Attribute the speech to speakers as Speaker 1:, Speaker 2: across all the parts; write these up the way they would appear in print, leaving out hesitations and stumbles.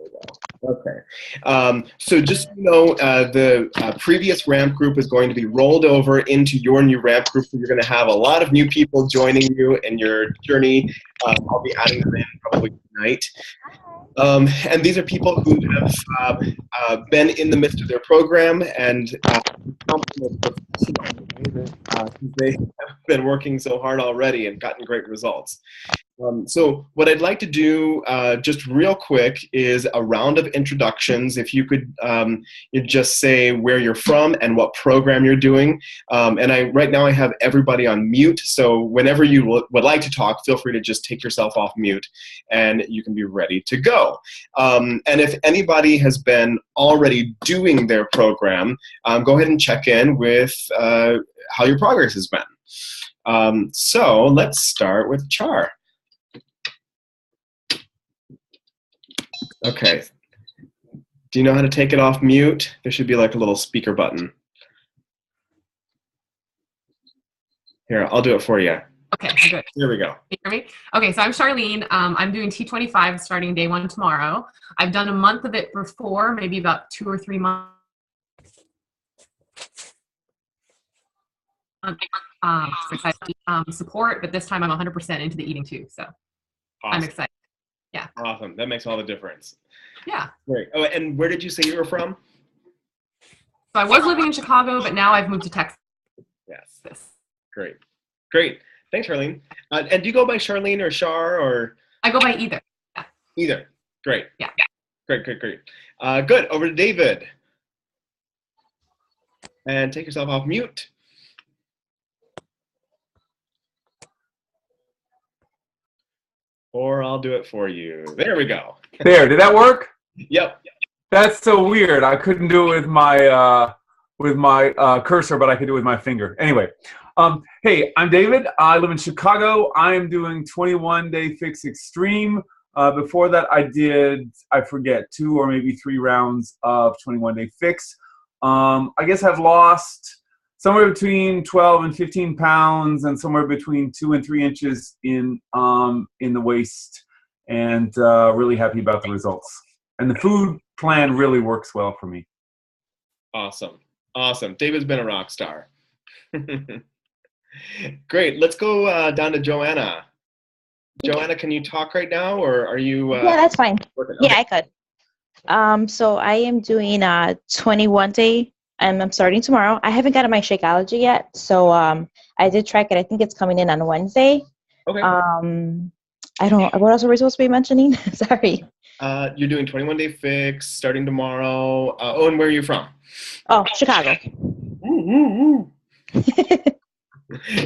Speaker 1: we go. Okay. So just so you know, the previous ramp group is going to be rolled over into your new ramp group. So you're going to have a lot of new people joining you in your journey. I'll be adding them in probably tonight. And these are people who have been in the midst of their program and they have been working so hard already and gotten great results. So what I'd like to do just real quick is a round of introductions. If you could you just say where you're from and what program you're doing. And right now I have everybody on mute, so whenever you would like to talk, feel free to just take yourself off mute and you can be ready to go. And if anybody has been already doing their program, go ahead and check in with how your progress has been. So let's start with Char. Okay. Do you know how to take it off mute? There should be like a little speaker button. Here, I'll do it for you.
Speaker 2: Okay, good.
Speaker 1: Here we go.
Speaker 2: Can you hear me? Okay, so I'm Charlene. I'm doing T25 starting day 1 tomorrow. I've done a month of it before, maybe about 2 or 3 months. Support, but this time I'm 100% into the eating too, so awesome. I'm excited. Yeah.
Speaker 1: Awesome. That makes all the difference.
Speaker 2: Yeah.
Speaker 1: Great. Oh, and where did you say you were from?
Speaker 2: So I was living in Chicago, but now I've moved to Texas.
Speaker 1: Yes. Great. Great. Thanks, Charlene. And do you go by Charlene or Char or?
Speaker 2: I go by either. Yeah.
Speaker 1: Either. Great.
Speaker 2: Yeah.
Speaker 1: Great. Good. Over to David. And take yourself off mute. Or I'll do it for you. There we go.
Speaker 3: There, did that work?
Speaker 1: Yep.
Speaker 3: That's so weird. I couldn't do it with my cursor, but I could do it with my finger. Anyway, hey, I'm David. I live in Chicago. I'm doing 21 Day Fix Extreme. Before that, I did, I forget, 2 or maybe 3 rounds of 21 Day Fix. I guess I've lost somewhere between 12 and 15 pounds and somewhere between 2 and 3 inches in the waist, and really happy about the results. And the food plan really works well for me.
Speaker 1: Awesome. David's been a rock star. Great. Let's go down to Joanna. Joanna, can you talk right now, or are you?
Speaker 4: Yeah, that's fine.
Speaker 1: Okay.
Speaker 4: Yeah, I could. So I am doing a 21 day. And I'm starting tomorrow. I haven't gotten my Shakeology yet, so I did track it. I think it's coming in on Wednesday.
Speaker 1: Okay.
Speaker 4: I don't. What else are we supposed to be mentioning? Sorry.
Speaker 1: You're doing 21 Day Fix starting tomorrow. And where are you from?
Speaker 4: Oh, Chicago.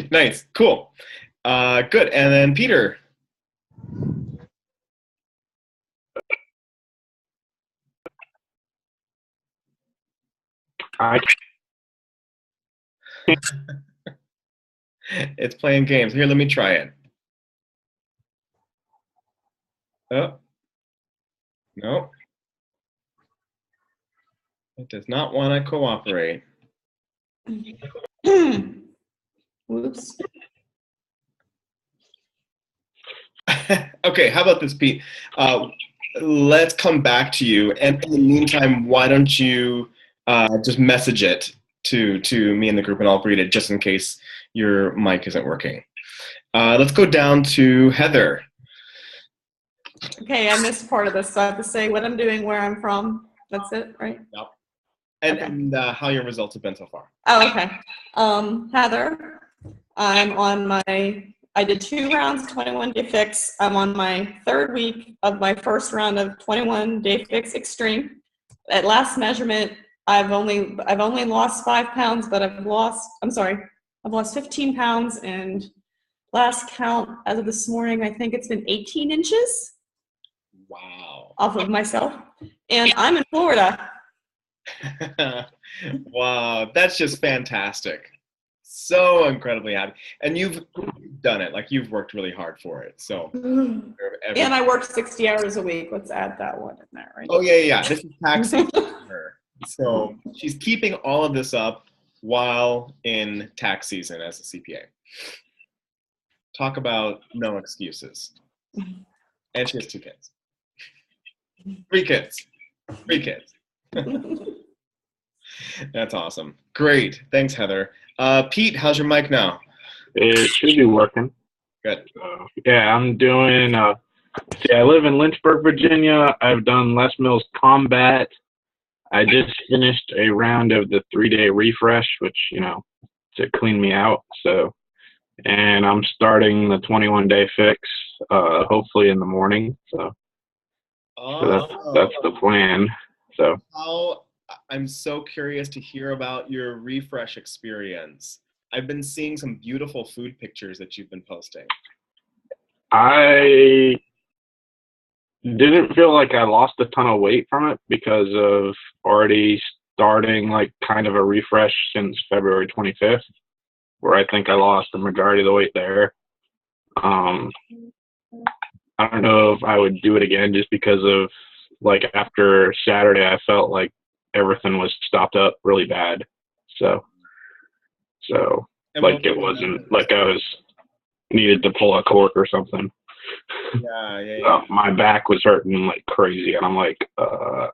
Speaker 1: Nice. Cool. Good. And then Peter. It's playing games. Here, let me try it. Oh. No. It does not want to cooperate.
Speaker 5: Whoops.
Speaker 1: Okay, how about this, Pete? Let's come back to you. And in the meantime, why don't you just message it to me and the group, and I'll read it just in case your mic isn't working. Let's go down to Heather.
Speaker 5: Okay, I missed part of this, so I have to say what I'm doing, where I'm from. That's it, right?
Speaker 1: Yep. And,
Speaker 5: okay.
Speaker 1: And how your results have been so far.
Speaker 5: Oh, okay. Heather, I'm on I did 2 rounds, 21 Day Fix. I'm on my 3rd week of my first round of 21 Day Fix Extreme. At last measurement, I've only lost 5 pounds, but I've lost 15 pounds, and last count as of this morning, I think it's been 18 inches.
Speaker 1: Wow.
Speaker 5: Off of myself. And I'm in Florida.
Speaker 1: Wow, that's just fantastic. So incredibly happy. And you've done it. Like, you've worked really hard for it. So
Speaker 5: and I worked 60 hours a week. Let's add that one in there, right?
Speaker 1: Oh, yeah. This is tax season for her. So she's keeping all of this up while in tax season as a CPA. Talk about no excuses. And she has 2 kids. 3 kids. 3 kids. That's awesome. Great. Thanks, Heather. Pete, how's your mic now?
Speaker 6: It should be working.
Speaker 1: Good.
Speaker 6: Yeah, I'm doing. I live in Lynchburg, Virginia. I've done Les Mills Combat. I just finished a round of the 3-day refresh, which to clean me out. So, and I'm starting the 21-day fix, hopefully in the morning. So that's the plan. So.
Speaker 1: I'm so curious to hear about your refresh experience. I've been seeing some beautiful food pictures that you've been posting.
Speaker 6: I didn't feel like I lost a ton of weight from it because of already starting like kind of a refresh since February 25th, where I think I lost the majority of the weight there. I don't know if I would do it again just because of like after Saturday, I felt like everything was stopped up really bad. So like it wasn't like I was needed to pull a cork or something.
Speaker 1: Yeah.
Speaker 6: My back was hurting like crazy, and I'm like,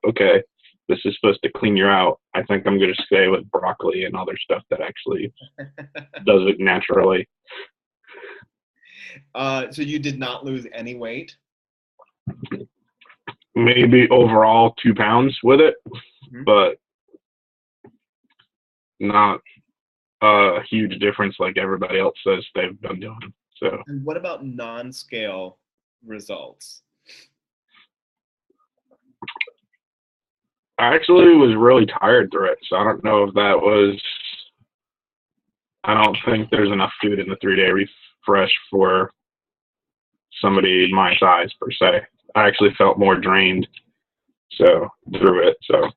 Speaker 6: okay, this is supposed to clean you out. I think I'm going to stay with broccoli and other stuff that actually does it naturally.
Speaker 1: So you did not lose any weight?
Speaker 6: Maybe overall 2 pounds with it, but not a huge difference like everybody else says they've been doing. So.
Speaker 1: And what about non-scale results?
Speaker 6: I actually was really tired through it, so I don't know if that was. I don't think there's enough food in the 3-day refresh for somebody my size per se. I actually felt more drained, through it. So.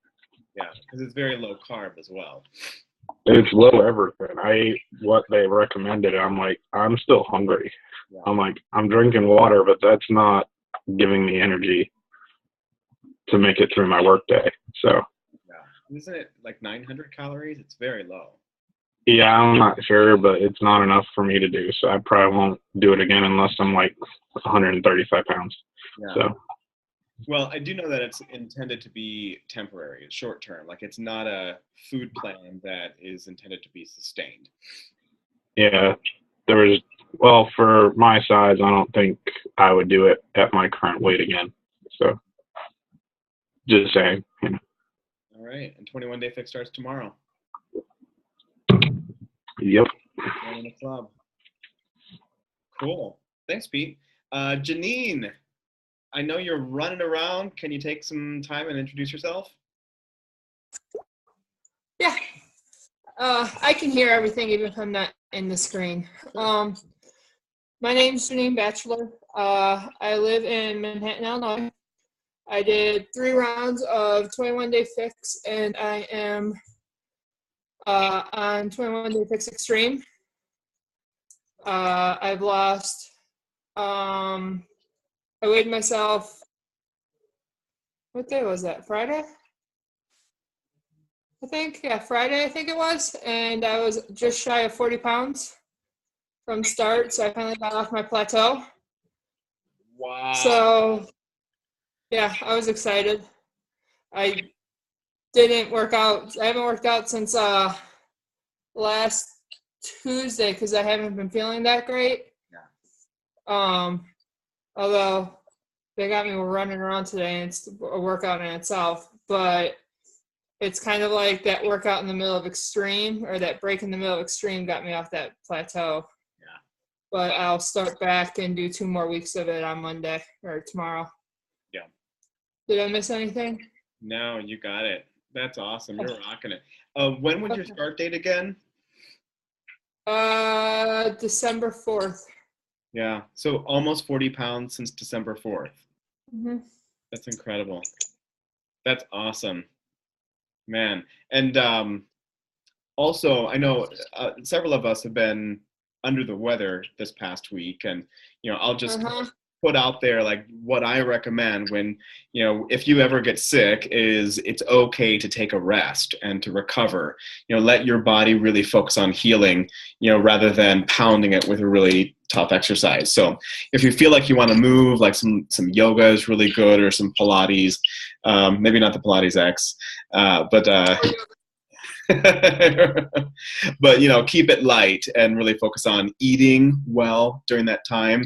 Speaker 1: Yeah, because it's very low carb as well.
Speaker 6: It's low everything. I ate what they recommended. I'm like, I'm still hungry.
Speaker 1: Yeah.
Speaker 6: I'm like, I'm drinking water, but that's not giving me energy to make it through my workday. So.
Speaker 1: Yeah, isn't it like 900 calories? It's very low.
Speaker 6: Yeah, I'm not sure, but it's not enough for me to do. So I probably won't do it again unless I'm like 135 pounds.
Speaker 1: Yeah.
Speaker 6: So.
Speaker 1: Well, I do know that it's intended to be temporary, it's short term. Like it's not a food plan that is intended to be sustained.
Speaker 6: Yeah, for my size, I don't think I would do it at my current weight again. So, just saying.
Speaker 1: All right, and 21-day fix starts tomorrow.
Speaker 6: Yep.
Speaker 1: Join in the club. Cool. Thanks, Pete. Janine. I know you're running around. Can you take some time and introduce yourself?
Speaker 7: Yeah. I can hear everything even if I'm not in the screen. My name's Janine Batchelor. I live in Manhattan, Illinois. I did 3 rounds of 21-day fix, and I am on 21-day fix extreme. I've lost I weighed myself, what day was that? Friday? I think, yeah, Friday I think it was. And I was just shy of 40 pounds from start. So I finally got off my plateau.
Speaker 1: Wow.
Speaker 7: So, yeah, I was excited. I didn't work out. I haven't worked out since last Tuesday because I haven't been feeling that great.
Speaker 1: Yeah.
Speaker 7: Although they got me running around today and it's a workout in itself, but it's kind of like that workout in the middle of extreme or that break in the middle of extreme got me off that plateau.
Speaker 1: Yeah.
Speaker 7: But I'll start back and do 2 more weeks of it on Monday or tomorrow.
Speaker 1: Yeah.
Speaker 7: Did I miss anything?
Speaker 1: No, you got it. That's awesome. You're rocking it. When was your start date again?
Speaker 7: December 4th.
Speaker 1: Yeah. So almost 40 pounds since December 4th.
Speaker 7: Mm-hmm.
Speaker 1: That's incredible. That's awesome. Man. And also, I know several of us have been under the weather this past week. And, I'll just put out there like what I recommend when, if you ever get sick, is it's okay to take a rest and to recover. Let your body really focus on healing, rather than pounding it with a really tough exercise. So if you feel like you want to move, like some yoga is really good, or some Pilates, maybe not the Pilates X, but but keep it light and really focus on eating well during that time.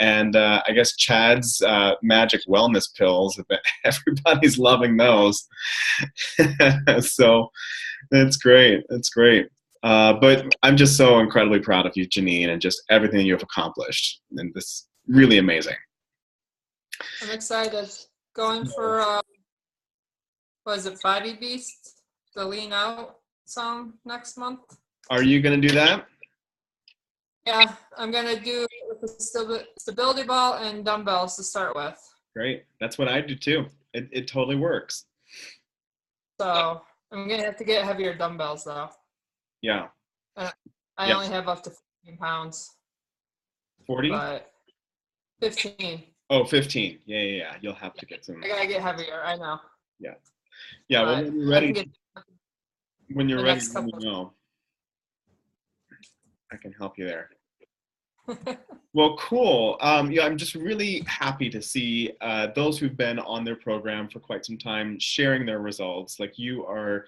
Speaker 1: And I guess Chad's magic wellness pills, everybody's loving those. So that's great. But I'm just so incredibly proud of you, Janine, and just everything you have accomplished. And this is really amazing.
Speaker 7: I'm excited. Going for, what is it, Body Beast, the Lean Out song next month.
Speaker 1: Are you going to do that?
Speaker 7: Yeah, I'm going to do it with the stability ball and dumbbells to start with.
Speaker 1: Great. That's what I do too. It totally works.
Speaker 7: So I'm going to have to get heavier dumbbells though.
Speaker 1: Yeah.
Speaker 7: I only have up to 15 pounds.
Speaker 1: 40?
Speaker 7: But 15.
Speaker 1: Oh, 15. Yeah. You'll have to get some.
Speaker 7: I got to get heavier, I know.
Speaker 1: Yeah. Yeah, well, when you're ready, let me know. I can help you there. Well, cool. I'm just really happy to see those who've been on their program for quite some time sharing their results. Like you're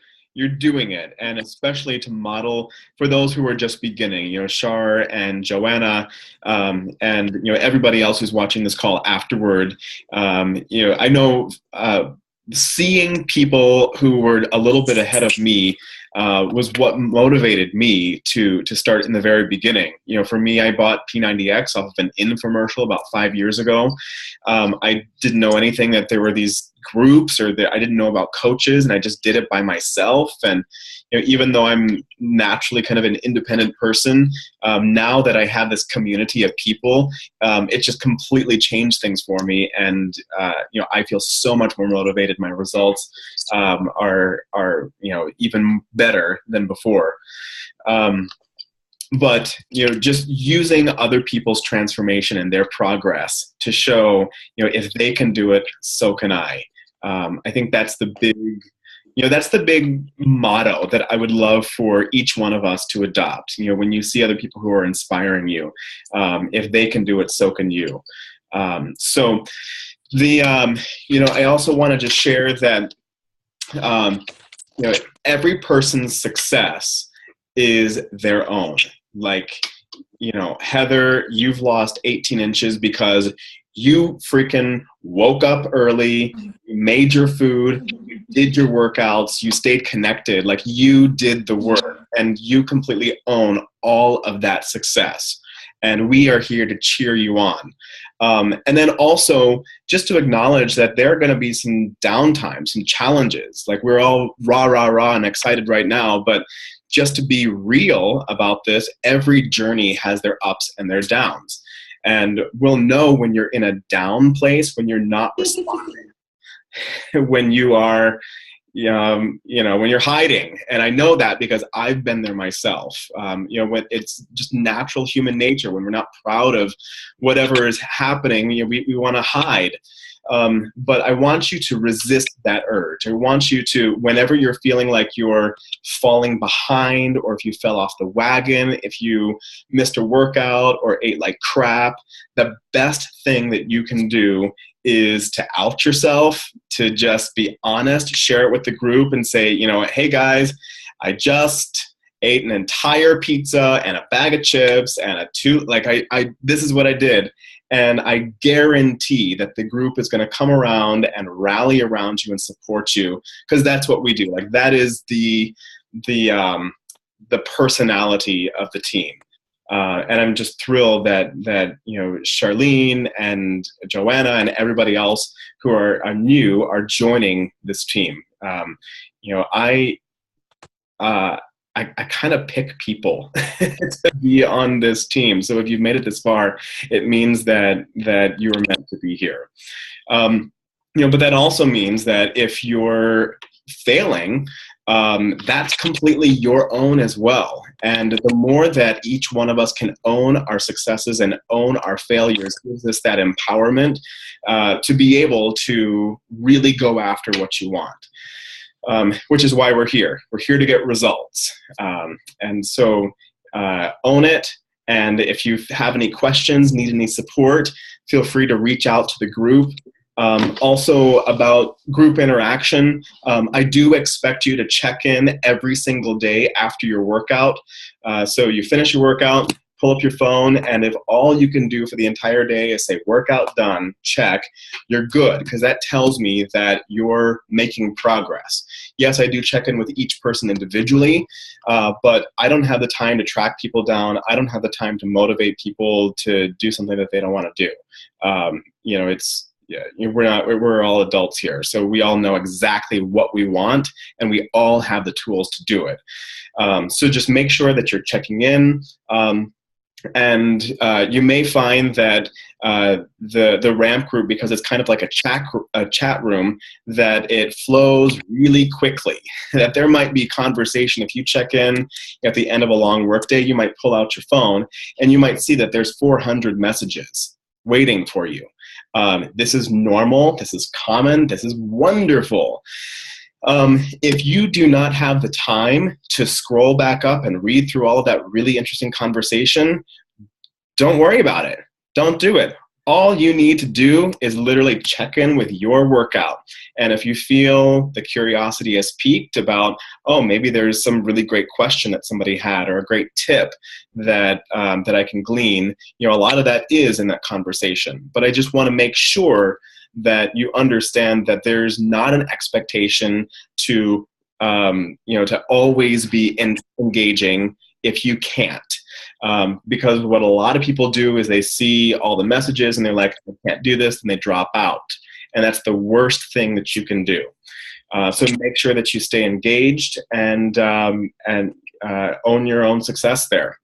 Speaker 1: doing it, and especially to model for those who are just beginning, Shar and Joanna, and everybody else who's watching this call afterward. I know seeing people who were a little bit ahead of me was what motivated me to start in the very beginning. For me, I bought P90X off of an infomercial about 5 years ago. I didn't know anything that there were these groups, or that I didn't know about coaches, and I just did it by myself. And even though I'm naturally kind of an independent person, now that I have this community of people, it just completely changed things for me. And I feel so much more motivated. My results are even better than before. But just using other people's transformation and their progress to show, if they can do it, so can I. I think that's the big motto that I would love for each one of us to adopt. When you see other people who are inspiring you, if they can do it, so can you. So I also want to just share that every person's success is their own. Like, Heather, you've lost 18 inches because you freaking woke up early, you made your food, you did your workouts, you stayed connected, like you did the work, and you completely own all of that success. And we are here to cheer you on. And then also just to acknowledge that there are going to be some downtime, some challenges. Like we're all rah and excited right now, but just to be real about this, every journey has their ups and their downs. And we'll know when you're in a down place, when you're not responding, when you are, when you're hiding. And I know that because I've been there myself. When it's just natural human nature, when we're not proud of whatever is happening, we want to hide. But I want you to resist that urge. I want you to, whenever you're feeling like you're falling behind, or if you fell off the wagon, if you missed a workout or ate like crap, the best thing that you can do is to out yourself, to just be honest, share it with the group and say, hey guys, I just ate an entire pizza and a bag of chips and this is what I did. And I guarantee that the group is going to come around and rally around you and support you, because that's what we do. Like that is the personality of the team. And I'm just thrilled that Charlene and Joanna and everybody else who are new are joining this team. I kind of pick people to be on this team. So if you've made it this far, it means that you were meant to be here. But that also means that if you're failing, that's completely your own as well. And the more that each one of us can own our successes and own our failures gives us that empowerment to be able to really go after what you want, which is why we're here. We're here to get results. And so own it. And if you have any questions, need any support, feel free to reach out to the group. Also about group interaction, I do expect you to check in every single day after your workout. So you finish your workout, pull up your phone, and if all you can do for the entire day is say, workout done, check, you're good, because that tells me that you're making progress. Yes, I do check in with each person individually, but I don't have the time to track people down. I don't have the time to motivate people to do something that they don't want to do. Yeah, we're all adults here, so we all know exactly what we want, and we all have the tools to do it. So just make sure that you're checking in, and you may find that the RAMP group, because it's kind of like a chat room, that it flows really quickly. That there might be conversation. If you check in at the end of a long workday, you might pull out your phone, and you might see that there's 400 messages waiting for you. This is normal, this is common, this is wonderful. If you do not have the time to scroll back up and read through all of that really interesting conversation, don't worry about it. Don't do it. All you need to do is literally check in with your workout. And if you feel the curiosity has peaked about, oh, maybe there's some really great question that somebody had or a great tip that I can glean, a lot of that is in that conversation. But I just want to make sure that you understand that there's not an expectation to always be engaging if you can't. Because what a lot of people do is they see all the messages and they're like, I can't do this, and they drop out. And that's the worst thing that you can do. So make sure that you stay engaged and own your own success there.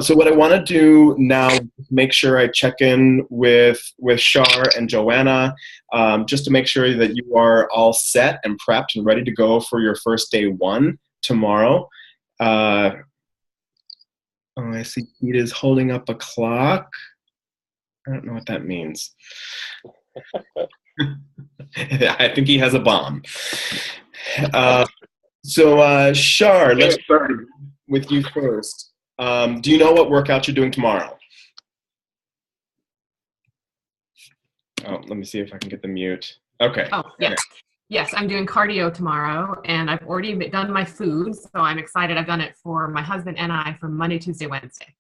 Speaker 1: So what I want to do now is make sure I check in with Shar and Joanna, just to make sure that you are all set and prepped and ready to go for your first day one tomorrow. I see Pete is holding up a clock. I don't know what that means. I think he has a bomb. So Shar, let's start with you first. Do you know what workout you're doing tomorrow? Oh, let me see if I can get the mute. Okay.
Speaker 2: Oh, yes. Yes, I'm doing cardio tomorrow, and I've already done my food, so I'm excited. I've done it for my husband and I for Monday, Tuesday, Wednesday.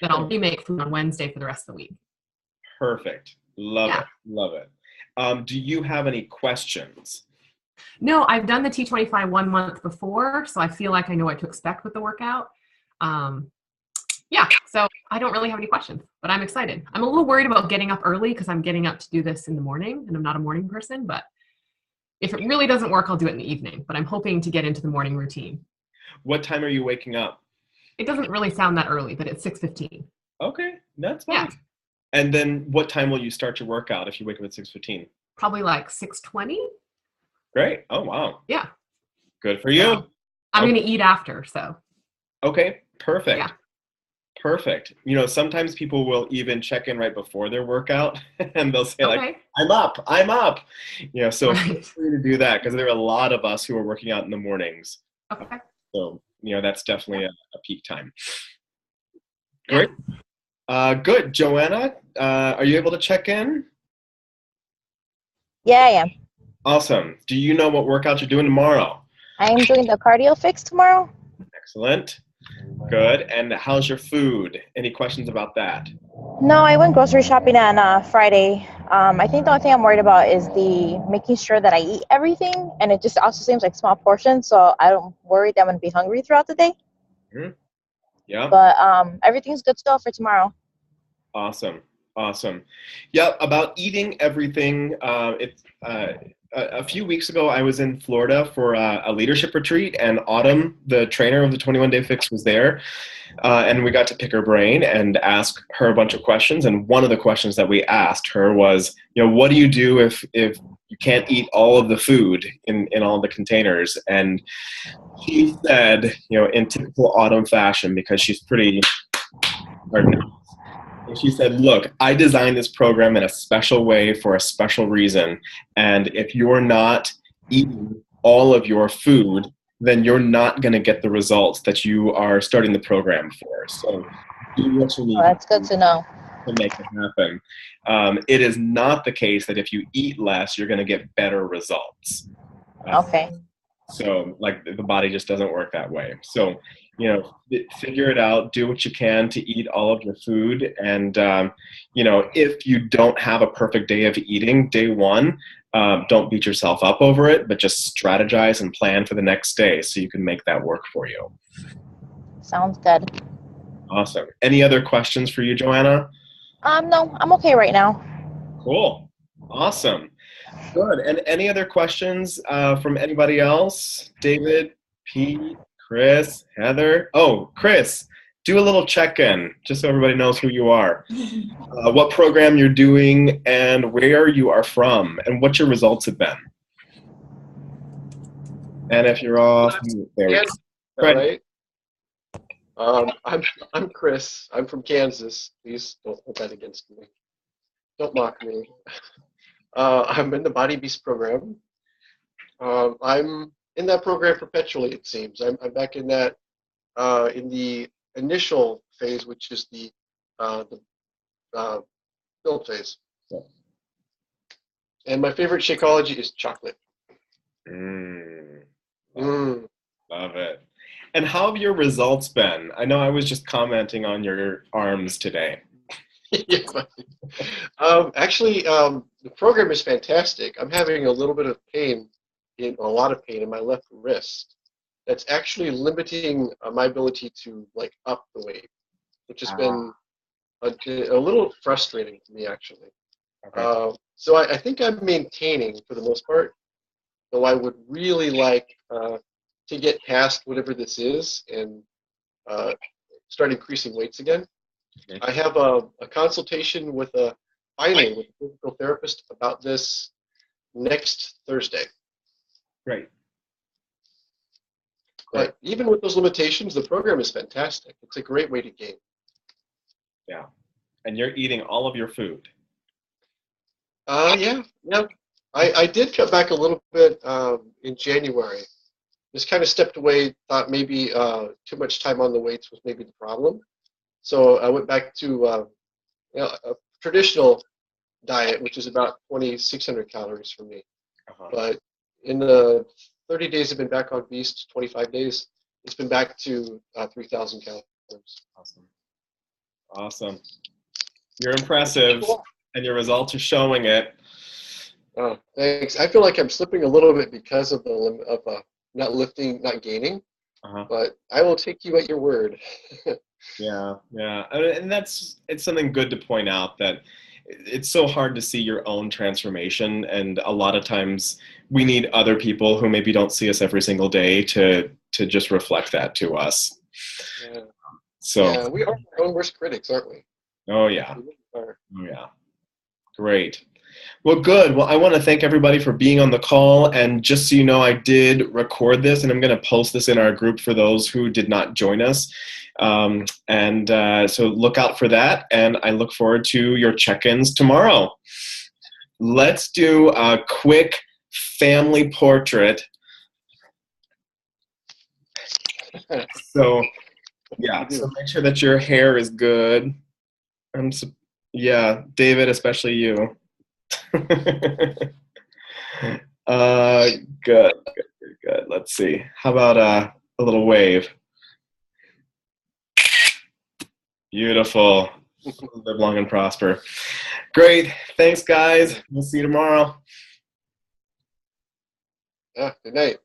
Speaker 2: Then I'll remake food on Wednesday for the rest of the week.
Speaker 1: Perfect. Love it. Love it. Do you have any questions?
Speaker 2: No, I've done the T25 1 month before, so I feel like I know what to expect with the workout. So I don't really have any questions, but I'm excited. I'm a little worried about getting up early because I'm getting up to do this in the morning, and I'm not a morning person, but if it really doesn't work, I'll do it in the evening, but I'm hoping to get into the morning routine.
Speaker 1: What time are you waking up?
Speaker 2: It doesn't really sound that early, but it's 6:15.
Speaker 1: Okay, that's fine.
Speaker 2: Yeah.
Speaker 1: And then what time will you start your workout if you wake up at 6:15?
Speaker 2: Probably like 6:20.
Speaker 1: Great. Oh, wow.
Speaker 2: Yeah.
Speaker 1: Good for you.
Speaker 2: So I'm going to eat after, so.
Speaker 1: Okay, perfect.
Speaker 2: Yeah.
Speaker 1: Perfect. Sometimes people will even check in right before their workout and they'll say like, I'm up. So
Speaker 2: right.
Speaker 1: Feel free to do that because there are a lot of us who are working out in the mornings.
Speaker 2: Okay.
Speaker 1: So, that's definitely a peak time. Great. Good. Joanna, are you able to check in?
Speaker 4: Yeah, I am.
Speaker 1: Awesome. Do you know what workout you're doing tomorrow?
Speaker 4: I am doing the cardio fix tomorrow.
Speaker 1: Excellent. Good. And how's your food? Any questions about that?
Speaker 4: No, I went grocery shopping on Friday. I think the only thing I'm worried about is making sure that I eat everything, and it just also seems like small portions, so I don't worry that I'm going to be hungry throughout the day.
Speaker 1: Mm-hmm. Yeah.
Speaker 4: But everything's good to go for tomorrow.
Speaker 1: Awesome. Yeah, about eating everything, a few weeks ago, I was in Florida for a leadership retreat, and Autumn, the trainer of the 21 Day Fix, was there. And we got to pick her brain and ask her a bunch of questions. And one of the questions that we asked her was, what do you do if you can't eat all of the food in all the containers. And she said, in typical Autumn fashion, because she's pretty, and she said, look, I designed this program in a special way for a special reason. And if you're not eating all of your food, then you're not going to get the results that you are starting the program for. So do what you need.
Speaker 4: Well, that's good to know.
Speaker 1: To make it happen. It is not the case that if you eat less, you're going to get better results.
Speaker 4: Okay.
Speaker 1: So, like, the body just doesn't work that way. So, figure it out. Do what you can to eat all of your food. And, if you don't have a perfect day of eating, day one, don't beat yourself up over it, but just strategize and plan for the next day so you can make that work for you.
Speaker 4: Sounds good.
Speaker 1: Awesome. Any other questions for you, Joanna?
Speaker 4: No, I'm okay right now.
Speaker 1: Cool. Awesome. Good. And any other questions from anybody else? David, Pete, Chris, Heather? Oh, Chris, do a little check-in just so everybody knows who you are. What program you're doing and where you are from and what your results have been. And if you're off, there we go.
Speaker 8: Right. I'm Chris. I'm from Kansas. Please don't hold that against me. Don't mock me. I'm in the Body Beast program. I'm in that program perpetually, it seems. I'm back in that in the initial phase, which is the build phase.
Speaker 1: Yeah.
Speaker 8: And my favorite Shakeology is chocolate.
Speaker 1: Love it. And how have your results been? I know I was just commenting on your arms today.
Speaker 8: Actually, the program is fantastic. I'm having a little bit of pain, a lot of pain in my left wrist. That's actually limiting my ability to up the weight, which has been a little frustrating to me actually. Okay. So I think I'm maintaining for the most part, though I would really like to get past whatever this is and start increasing weights again. Okay. I have a consultation with a physical therapist about this next Thursday.
Speaker 1: Great.
Speaker 8: But even with those limitations, the program is fantastic. It's a great way to gain.
Speaker 1: Yeah. And you're eating all of your food.
Speaker 8: Yeah. I did cut back a little bit in January. Just kind of stepped away, thought maybe too much time on the weights was maybe the problem. So I went back to a traditional diet, which is about 2,600 calories for me. But in the 30 days I've been back on Beast, 25 days, it's been back to 3,000 calories.
Speaker 1: Awesome. You're impressive, and your results are showing it.
Speaker 8: Oh, thanks. I feel like I'm slipping a little bit because of the not lifting, not gaining. But I will take you at your word.
Speaker 1: Yeah. And it's something good to point out that it's so hard to see your own transformation, and a lot of times we need other people who maybe don't see us every single day to just reflect that to us.
Speaker 8: Yeah.
Speaker 1: So
Speaker 8: yeah, we are our own worst critics, aren't we?
Speaker 1: Oh yeah.
Speaker 8: We really are.
Speaker 1: Oh yeah. Great. Well, good. Well, I want to thank everybody for being on the call. And just so you know, I did record this, and I'm going to post this in our group for those who did not join us. So look out for that. And I look forward to your check-ins tomorrow. Let's do a quick family portrait. So make sure that your hair is good. Yeah, David, especially you. Good. Let's see. How about a little wave? Beautiful. Live long and prosper. Great. Thanks, guys. We'll see you tomorrow.
Speaker 8: Yeah, good night.